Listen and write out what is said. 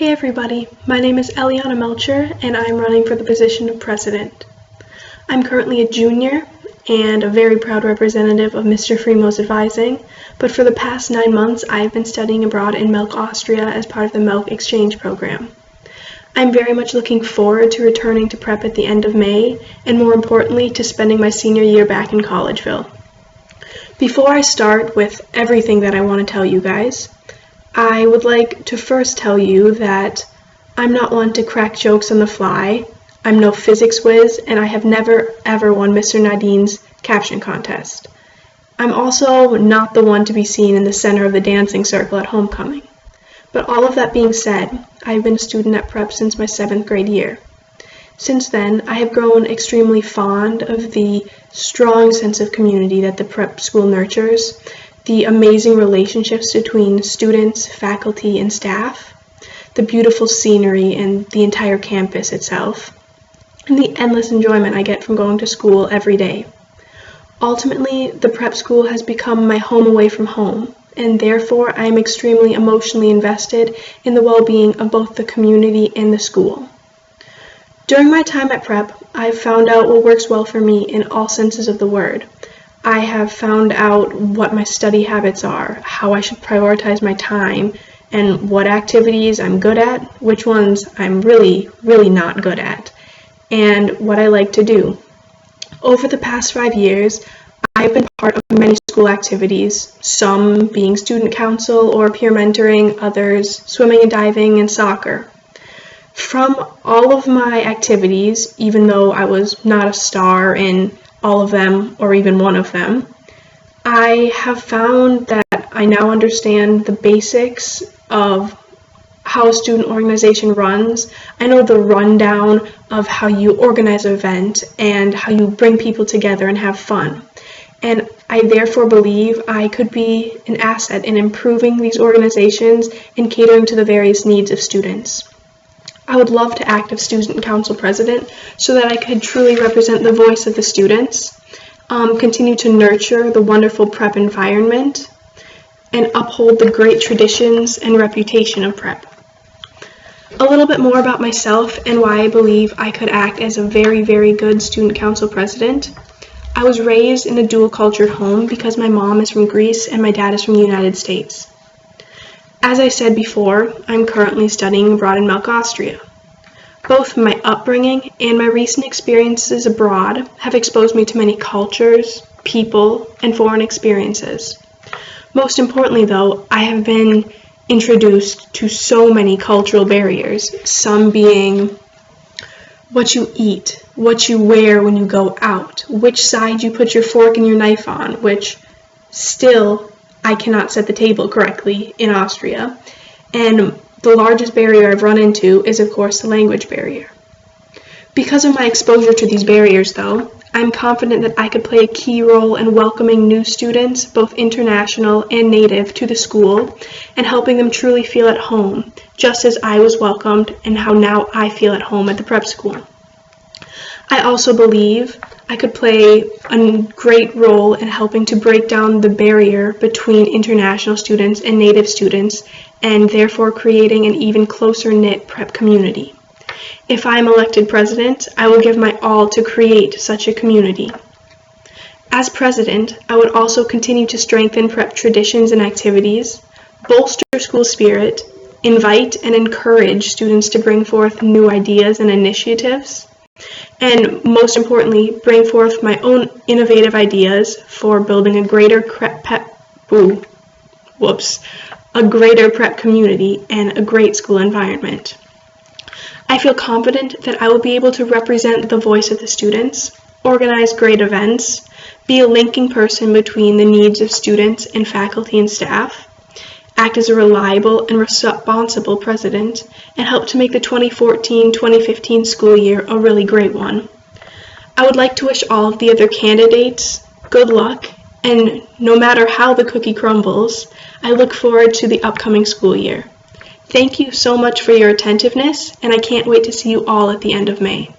Hey everybody, my name is Eliana Melcher and I'm running for the position of president. I'm currently a junior and a very proud representative of Mr. Fremo's advising, but for the past 9 months I've been studying abroad in Melk, Austria as part of the Melk exchange program. I'm very much looking forward to returning to prep at the end of May and more importantly to spending my senior year back in Collegeville. Before I start with everything that I want to tell you guys, I would like to first tell you that I'm not one to crack jokes on the fly. I'm no physics whiz, and I have never ever won Mr. Nadine's caption contest. I'm also not the one to be seen in the center of the dancing circle at homecoming. But all of that being said, I've been a student at prep since my 7th grade year. Since then, I have grown extremely fond of the strong sense of community that the prep school nurtures, the amazing relationships between students, faculty, and staff, the beautiful scenery and the entire campus itself, and the endless enjoyment I get from going to school every day. Ultimately, the prep school has become my home away from home, and therefore I am extremely emotionally invested in the well-being of both the community and the school. During my time at prep, I've found out what works well for me in all senses of the word. I have found out what my study habits are, how I should prioritize my time, and what activities I'm good at, which ones I'm really not good at, and what I like to do. Over the past 5 years, I've been part of many school activities, some being student council or peer mentoring, others swimming and diving and soccer. From all of my activities, even though I was not a star in all of them, or even one of them, I have found that I now understand the basics of how a student organization runs. I know the rundown of how you organize an event and how you bring people together and have fun. And I therefore believe I could be an asset in improving these organizations and catering to the various needs of students. I would love to act as student council president so that I could truly represent the voice of the students, continue to nurture the wonderful prep environment, and uphold the great traditions and reputation of prep. A little bit more about myself and why I believe I could act as a very good student council president. I was raised in a dual-cultured home because my mom is from Greece and my dad is from the United States. As I said before, I'm currently studying abroad in Melk, Austria. Both my upbringing and my recent experiences abroad have exposed me to many cultures, people, and foreign experiences. Most importantly, though, I have been introduced to so many cultural barriers, some being what you eat, what you wear when you go out, which side you put your fork and your knife on, which still I cannot set the table correctly in Austria, and the largest barrier I've run into is, of course, the language barrier. Because of my exposure to these barriers, though, I'm confident that I could play a key role in welcoming new students, both international and native, to the school, and helping them truly feel at home, just as I was welcomed and how now I feel at home at the prep school. I also believe I could play a great role in helping to break down the barrier between international students and native students, and therefore creating an even closer-knit prep community. If I am elected president, I will give my all to create such a community. As president, I would also continue to strengthen prep traditions and activities, bolster school spirit, invite and encourage students to bring forth new ideas and initiatives, and most importantly, bring forth my own innovative ideas for building a greater prep community and a great school environment. I feel confident that I will be able to represent the voice of the students, organize great events, be a linking person between the needs of students and faculty and staff, act as a reliable and responsible president, and help to make the 2014-2015 school year a really great one. I would like to wish all of the other candidates good luck, and no matter how the cookie crumbles, I look forward to the upcoming school year. Thank you so much for your attentiveness, and I can't wait to see you all at the end of May.